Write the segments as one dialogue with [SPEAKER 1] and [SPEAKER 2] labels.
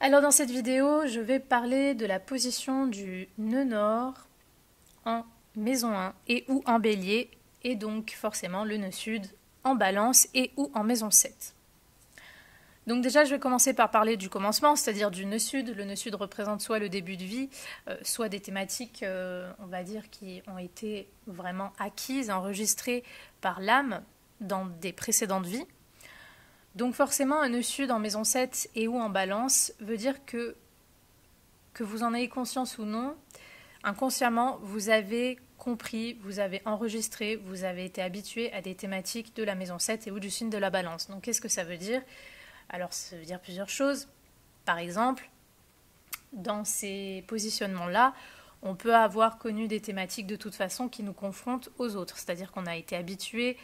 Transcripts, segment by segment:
[SPEAKER 1] Alors dans cette vidéo, je vais parler de la position du nœud nord en maison 1 et ou en bélier, et donc forcément le nœud sud en balance et ou en maison 7. Donc déjà, je vais commencer par parler du commencement, c'est-à-dire du nœud sud. Le nœud sud représente soit le début de vie, soit des thématiques, on va dire, qui ont été vraiment acquises, enregistrées par l'âme dans des précédentes vies. Donc forcément, un nœud sud en maison 7 et ou en balance veut dire que vous en ayez conscience ou non, inconsciemment, vous avez compris, vous avez enregistré, vous avez été habitué à des thématiques de la maison 7 et ou du signe de la balance. Donc qu'est-ce que ça veut dire? Alors ça veut dire plusieurs choses. Par exemple, dans ces positionnements-là, on peut avoir connu des thématiques de toute façon qui nous confrontent aux autres. C'est-à-dire qu'on a été habitué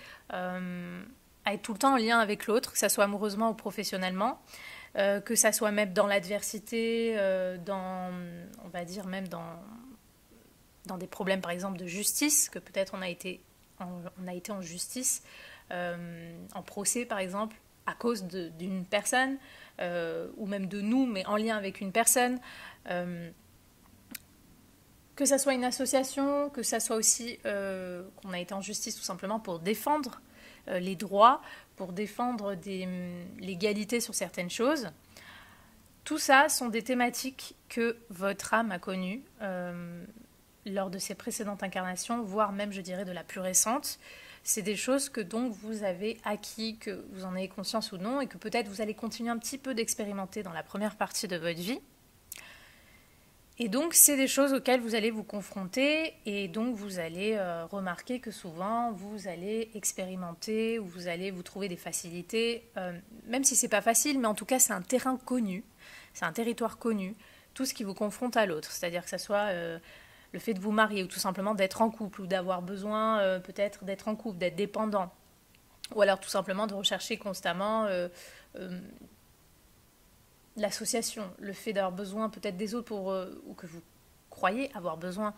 [SPEAKER 1] à être tout le temps en lien avec l'autre, que ce soit amoureusement ou professionnellement, que ça soit même dans l'adversité, on va dire même dans des problèmes par exemple de justice, que peut-être on a été en justice, en procès par exemple, à cause d'une personne, ou même de nous, mais en lien avec une personne, que ça soit une association, que ça soit aussi qu'on a été en justice tout simplement pour défendre les droits, pour défendre l'égalité sur certaines choses. Tout ça sont des thématiques que votre âme a connues lors de ses précédentes incarnations, voire même, je dirais, de la plus récente. C'est des choses que donc vous avez acquis, que vous en ayez conscience ou non, et que peut-être vous allez continuer un petit peu d'expérimenter dans la première partie de votre vie. Et donc, c'est des choses auxquelles vous allez vous confronter, et donc vous allez remarquer que souvent, vous allez expérimenter, ou vous allez vous trouver des facilités, même si c'est pas facile, mais en tout cas, c'est un terrain connu, c'est un territoire connu, tout ce qui vous confronte à l'autre. C'est-à-dire que ça soit le fait de vous marier, ou tout simplement d'être en couple, ou d'avoir besoin peut-être d'être en couple, d'être dépendant, ou alors tout simplement de rechercher constamment l'association, le fait d'avoir besoin peut-être des autres ou que vous croyez avoir besoin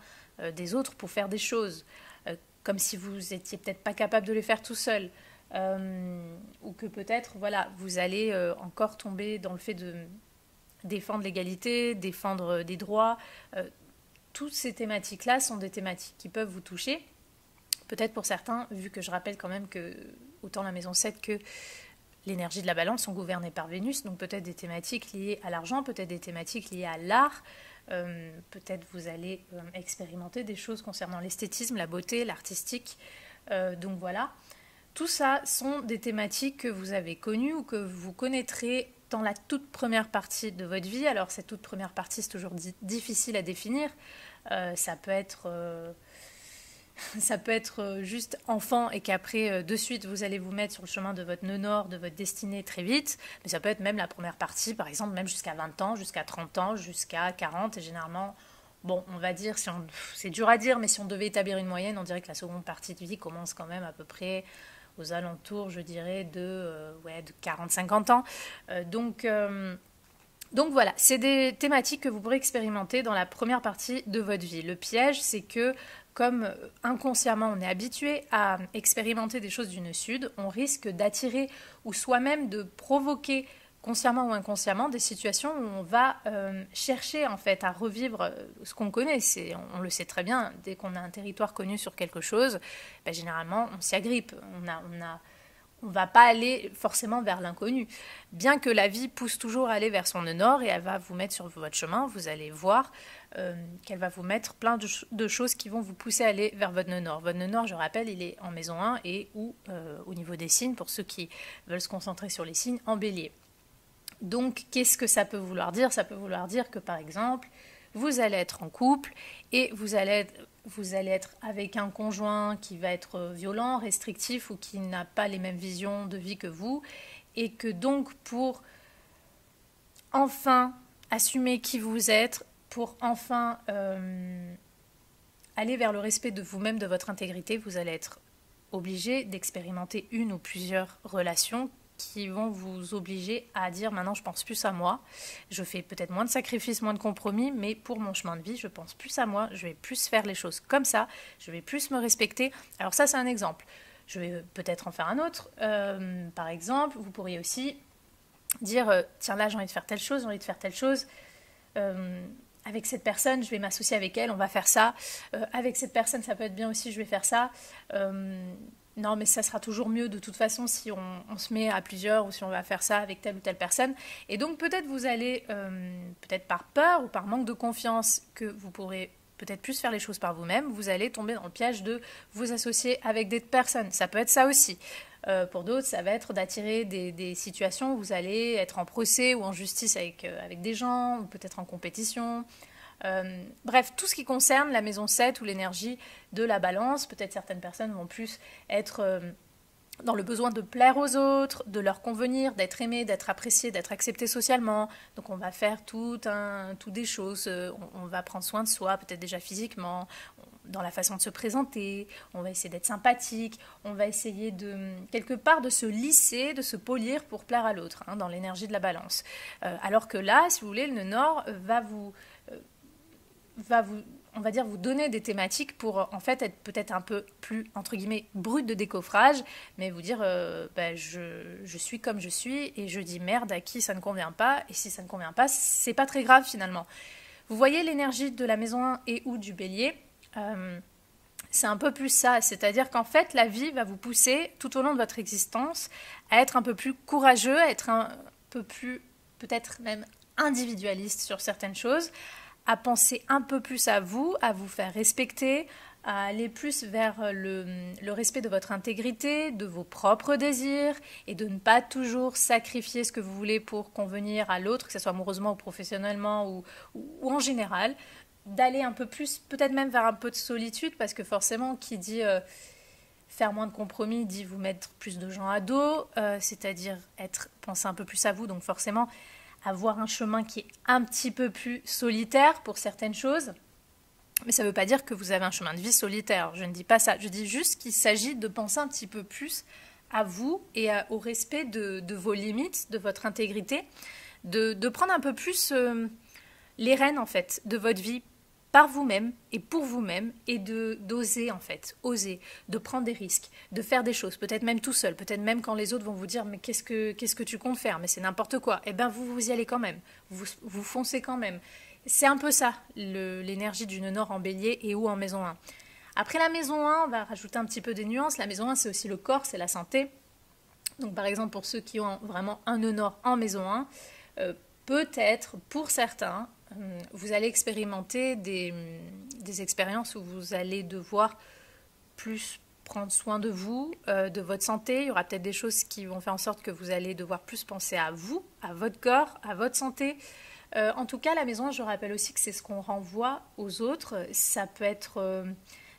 [SPEAKER 1] des autres pour faire des choses, comme si vous étiez peut-être pas capable de les faire tout seul, ou que peut-être voilà vous allez encore tomber dans le fait de défendre l'égalité, défendre des droits. Toutes ces thématiques-là sont des thématiques qui peuvent vous toucher. Peut-être pour certains, vu que je rappelle quand même que autant la maison 7 que l'énergie de la balance sont gouvernées par Vénus, donc peut-être des thématiques liées à l'argent, peut-être des thématiques liées à l'art, peut-être vous allez expérimenter des choses concernant l'esthétisme, la beauté, l'artistique. Donc voilà, tout ça sont des thématiques que vous avez connues ou que vous connaîtrez dans la toute première partie de votre vie. Alors cette toute première partie, c'est toujours difficile à définir. Ça peut être juste enfant et qu'après, de suite, vous allez vous mettre sur le chemin de votre nœud nord, de votre destinée très vite. Mais ça peut être même la première partie, par exemple, même jusqu'à 20 ans, jusqu'à 30 ans, jusqu'à 40. Et généralement, bon, on va dire, c'est dur à dire, mais si on devait établir une moyenne, on dirait que la seconde partie de vie commence quand même à peu près aux alentours, je dirais, de 40-50 ans. Donc voilà, c'est des thématiques que vous pourrez expérimenter dans la première partie de votre vie. Le piège, c'est que comme inconsciemment on est habitué à expérimenter des choses du nœud sud, on risque d'attirer ou soi-même de provoquer consciemment ou inconsciemment des situations où on va chercher en fait à revivre ce qu'on connaît. On le sait très bien, dès qu'on a un territoire connu sur quelque chose, ben, généralement on s'y agrippe. On ne va pas aller forcément vers l'inconnu. Bien que la vie pousse toujours à aller vers son nœud nord et elle va vous mettre sur votre chemin, vous allez voir qu'elle va vous mettre plein de choses qui vont vous pousser à aller vers votre nœud nord. Votre nœud nord, je rappelle, il est en maison 1 et ou au niveau des signes, pour ceux qui veulent se concentrer sur les signes, en bélier. Donc, qu'est-ce que ça peut vouloir dire? Ça peut vouloir dire que, par exemple, vous allez être en couple et vous allez être avec un conjoint qui va être violent, restrictif ou qui n'a pas les mêmes visions de vie que vous, et que donc pour enfin assumer qui vous êtes, pour enfin aller vers le respect de vous-même, de votre intégrité, vous allez être obligé d'expérimenter une ou plusieurs relations qui vont vous obliger à dire maintenant je pense plus à moi, je fais peut-être moins de sacrifices, moins de compromis, mais pour mon chemin de vie je pense plus à moi, je vais plus faire les choses comme ça, je vais plus me respecter. Alors ça c'est un exemple, je vais peut-être en faire un autre. Par exemple, vous pourriez aussi dire tiens là j'ai envie de faire telle chose, j'ai envie de faire telle chose. Avec cette personne, je vais m'associer avec elle, on va faire ça. Avec cette personne, ça peut être bien aussi, je vais faire ça. Non, mais ça sera toujours mieux de toute façon si on se met à plusieurs ou si on va faire ça avec telle ou telle personne. Et donc peut-être vous allez, peut-être par peur ou par manque de confiance, que vous pourrez peut-être plus faire les choses par vous-même, vous allez tomber dans le piège de vous associer avec des personnes. Ça peut être ça aussi. Pour d'autres, ça va être d'attirer des situations où vous allez être en procès ou en justice avec des gens, ou peut-être en compétition. Bref, tout ce qui concerne la maison 7 ou l'énergie de la balance, peut-être certaines personnes vont plus être dans le besoin de plaire aux autres, de leur convenir, d'être aimé, d'être apprécié, d'être accepté socialement. Donc on va faire tout des choses, on va prendre soin de soi, peut-être déjà physiquement, dans la façon de se présenter, on va essayer d'être sympathique, on va essayer quelque part de se lisser, de se polir pour plaire à l'autre, dans l'énergie de la balance. Alors que là, si vous voulez, le nœud nord va vous, on va dire, vous donner des thématiques pour en fait être peut-être un peu plus, entre guillemets, brut de décoffrage, mais vous dire je suis comme je suis et je dis merde à qui ça ne convient pas, et si ça ne convient pas, c'est pas très grave finalement. Vous voyez l'énergie de la maison 1 et ou du bélier, c'est un peu plus ça, c'est-à-dire qu'en fait la vie va vous pousser tout au long de votre existence à être un peu plus courageux, à être un peu plus peut-être même individualiste sur certaines choses, à penser un peu plus à vous faire respecter, à aller plus vers le respect de votre intégrité, de vos propres désirs, et de ne pas toujours sacrifier ce que vous voulez pour convenir à l'autre, que ce soit amoureusement ou professionnellement ou en général, d'aller un peu plus, peut-être même vers un peu de solitude, parce que forcément, qui dit faire moins de compromis, dit vous mettre plus de gens à dos, c'est-à-dire penser un peu plus à vous, donc forcément avoir un chemin qui est un petit peu plus solitaire pour certaines choses. Mais ça ne veut pas dire que vous avez un chemin de vie solitaire, je ne dis pas ça. Je dis juste qu'il s'agit de penser un petit peu plus à vous et au respect de vos limites, de votre intégrité, de prendre un peu plus les rênes en fait de votre vie par vous-même et pour vous-même, et d'oser en fait, oser, de prendre des risques, de faire des choses, peut-être même tout seul, peut-être même quand les autres vont vous dire mais qu'est-ce que tu comptes faire, mais c'est n'importe quoi, et bien vous y allez quand même, vous foncez quand même. C'est un peu ça, l'énergie du nœud nord en bélier et ou en maison 1. Après la maison 1, on va rajouter un petit peu des nuances. La maison 1, c'est aussi le corps, c'est la santé. Donc par exemple, pour ceux qui ont vraiment un nœud nord en maison 1, peut-être pour certains, vous allez expérimenter des expériences où vous allez devoir plus prendre soin de vous, de votre santé. Il y aura peut-être des choses qui vont faire en sorte que vous allez devoir plus penser à vous, à votre corps, à votre santé. En tout cas, la maison, je rappelle aussi que c'est ce qu'on renvoie aux autres. Ça peut être...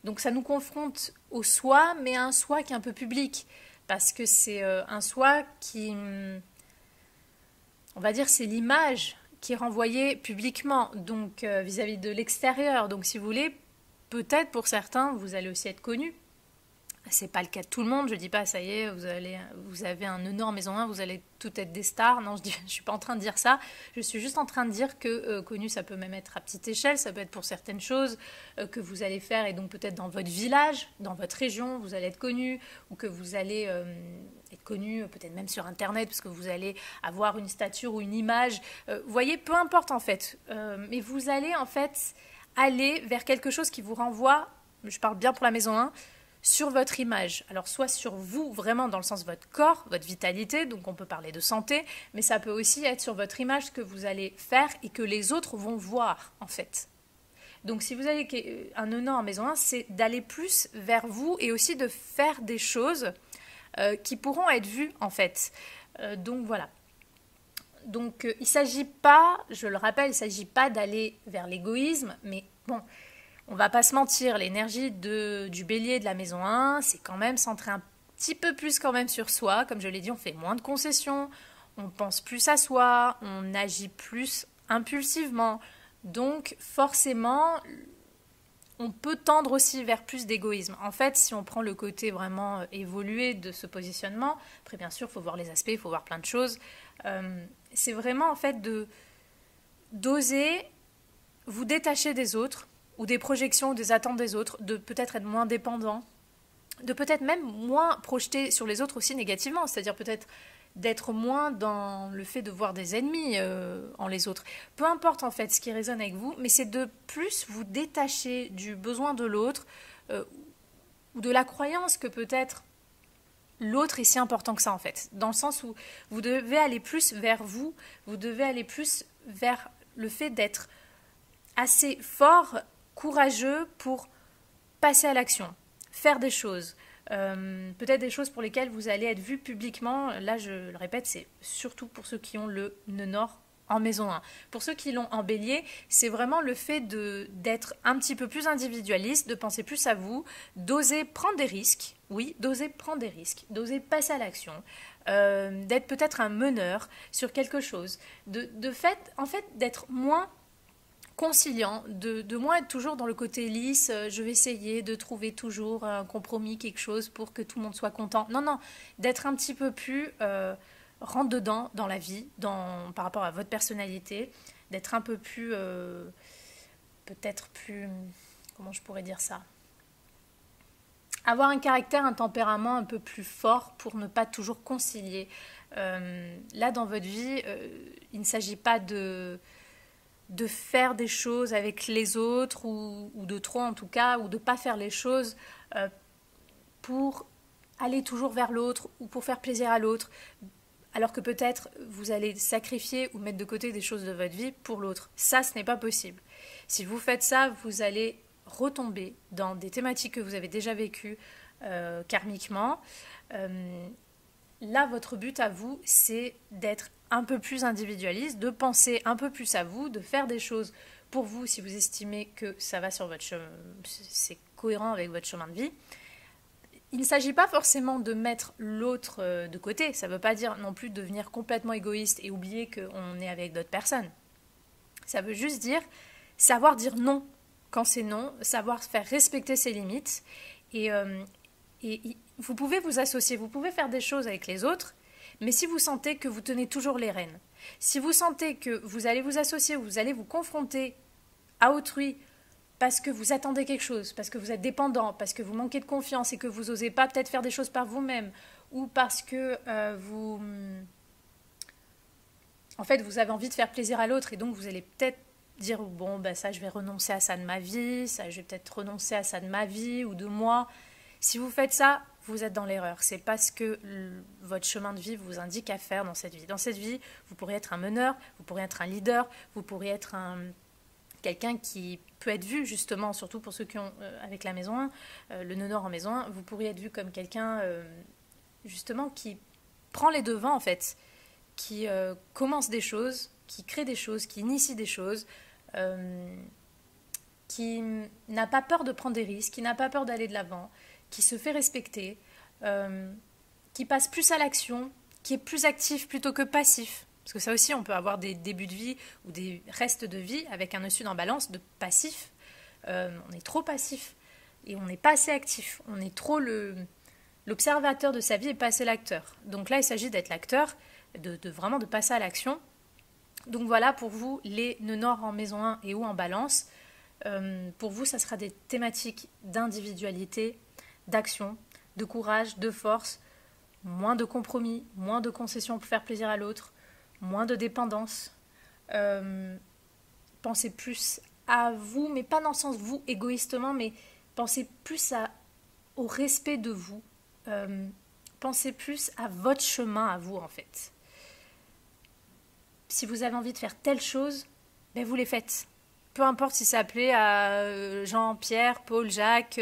[SPEAKER 1] donc ça nous confronte au soi, mais à un soi qui est un peu public. Parce que c'est un soi qui... on va dire c'est l'image qui est renvoyée publiquement, donc vis-à-vis de l'extérieur. Donc si vous voulez, peut-être pour certains, vous allez aussi être connu. C'est pas le cas de tout le monde, je dis pas ça y est, vous avez un nœud nord en maison 1, vous allez tout être des stars. Non, je suis pas en train de dire ça. Je suis juste en train de dire que connu, ça peut même être à petite échelle, ça peut être pour certaines choses que vous allez faire, et donc peut-être dans votre village, dans votre région, vous allez être connu, ou que vous allez être connu peut-être même sur internet, parce que vous allez avoir une stature ou une image. Vous voyez, peu importe en fait. Mais vous allez en fait aller vers quelque chose qui vous renvoie, je parle bien pour la maison 1, sur votre image. Alors soit sur vous, vraiment dans le sens de votre corps, votre vitalité, donc on peut parler de santé, mais ça peut aussi être sur votre image, ce que vous allez faire et que les autres vont voir en fait. Donc si vous avez un nœud nord en maison 1, c'est d'aller plus vers vous et aussi de faire des choses qui pourront être vues en fait. Donc voilà. Donc il ne s'agit pas, je le rappelle, il ne s'agit pas d'aller vers l'égoïsme, mais bon, on va pas se mentir, l'énergie du bélier de la maison 1, c'est quand même centré un petit peu plus quand même sur soi. Comme je l'ai dit, on fait moins de concessions, on pense plus à soi, on agit plus impulsivement. Donc forcément, on peut tendre aussi vers plus d'égoïsme. En fait, si on prend le côté vraiment évolué de ce positionnement, après bien sûr, il faut voir les aspects, il faut voir plein de choses. C'est vraiment en fait d'oser vous détacher des autres, ou des projections ou des attentes des autres, de peut-être être moins dépendant, de peut-être même moins projeter sur les autres aussi négativement, c'est-à-dire peut-être d'être moins dans le fait de voir des ennemis en les autres. Peu importe en fait ce qui résonne avec vous, mais c'est de plus vous détacher du besoin de l'autre ou de la croyance que peut-être l'autre est si important que ça en fait. Dans le sens où vous devez aller plus vers vous, vous devez aller plus vers le fait d'être assez fort, courageux pour passer à l'action, faire des choses. Peut-être des choses pour lesquelles vous allez être vu publiquement. Là, je le répète, c'est surtout pour ceux qui ont le nœud nord en maison 1. Pour ceux qui l'ont en bélier, c'est vraiment le fait d'être un petit peu plus individualiste, de penser plus à vous, d'oser prendre des risques, oui, d'oser prendre des risques, d'oser passer à l'action, d'être peut-être un meneur sur quelque chose, en fait, d'être moins conciliant, de moins être toujours dans le côté lisse, je vais essayer de trouver toujours un compromis, quelque chose pour que tout le monde soit content. Non, non, d'être un petit peu plus rentre dedans dans la vie, par rapport à votre personnalité, d'être un peu plus, peut-être plus, comment je pourrais dire ça, avoir un caractère, un tempérament un peu plus fort pour ne pas toujours concilier. Là, dans votre vie, il ne s'agit pas de faire des choses avec les autres ou de trop en tout cas, ou de ne pas faire les choses pour aller toujours vers l'autre ou pour faire plaisir à l'autre, alors que peut-être vous allez sacrifier ou mettre de côté des choses de votre vie pour l'autre. Ça, ce n'est pas possible. Si vous faites ça, vous allez retomber dans des thématiques que vous avez déjà vécues karmiquement. Là, votre but à vous, c'est d'être un peu plus individualiste, de penser un peu plus à vous, de faire des choses pour vous si vous estimez que ça va sur votre chemin, c'est cohérent avec votre chemin de vie. Il ne s'agit pas forcément de mettre l'autre de côté, ça ne veut pas dire non plus de devenir complètement égoïste et oublier qu'on est avec d'autres personnes. Ça veut juste dire savoir dire non quand c'est non, savoir faire respecter ses limites et vous pouvez vous associer, vous pouvez faire des choses avec les autres, mais si vous sentez que vous tenez toujours les rênes, si vous sentez que vous allez vous associer, vous allez vous confronter à autrui parce que vous attendez quelque chose, parce que vous êtes dépendant, parce que vous manquez de confiance et que vous n'osez pas peut-être faire des choses par vous-même, ou parce que en fait, vous avez envie de faire plaisir à l'autre et donc vous allez peut-être dire bon, ben ça, je vais renoncer à ça de ma vie, ça, je vais peut-être renoncer à ça de ma vie ou de moi. Si vous faites ça, vous êtes dans l'erreur. C'est parce que votre chemin de vie vous indique à faire dans cette vie. Dans cette vie, vous pourriez être un meneur, vous pourriez être un leader, vous pourriez être quelqu'un qui peut être vu justement, surtout pour ceux qui ont avec la maison 1, le nœud nord en maison 1, vous pourriez être vu comme quelqu'un justement qui prend les devants en fait, qui commence des choses, qui crée des choses, qui initie des choses, qui n'a pas peur de prendre des risques, qui n'a pas peur d'aller de l'avant, qui se fait respecter, qui passe plus à l'action, qui est plus actif plutôt que passif. Parce que ça aussi, on peut avoir des débuts de vie ou des restes de vie avec un nœud sud en balance de passif. On est trop passif et on n'est pas assez actif. On est trop l'observateur de sa vie et pas assez l'acteur. Donc là, il s'agit d'être l'acteur, vraiment de passer à l'action. Donc voilà pour vous les nœuds nord en maison 1 et ou en balance. Pour vous, ça sera des thématiques d'individualité, d'action, de courage, de force, moins de compromis, moins de concessions pour faire plaisir à l'autre, moins de dépendance. Pensez plus à vous, mais pas dans le sens vous égoïstement, mais pensez plus au respect de vous. Pensez plus à votre chemin à vous en fait. Si vous avez envie de faire telle chose, ben vous les faites. Peu importe si c'est appelé à Jean, Pierre, Paul, Jacques,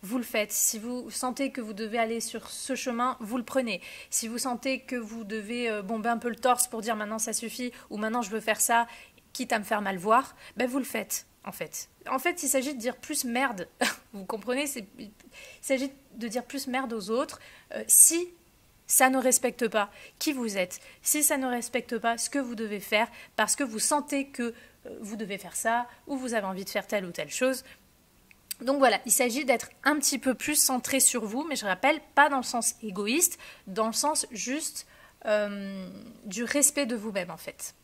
[SPEAKER 1] vous le faites. Si vous sentez que vous devez aller sur ce chemin, vous le prenez. Si vous sentez que vous devez bomber un peu le torse pour dire maintenant ça suffit ou maintenant je veux faire ça, quitte à me faire mal voir, ben vous le faites en fait. En fait, il s'agit de dire plus merde. Vous comprenez, il s'agit de dire plus merde aux autres si ça ne respecte pas qui vous êtes, si ça ne respecte pas ce que vous devez faire parce que vous sentez que vous devez faire ça ou vous avez envie de faire telle ou telle chose. Donc voilà, il s'agit d'être un petit peu plus centré sur vous, mais je rappelle, pas dans le sens égoïste, dans le sens juste du respect de vous-même en fait.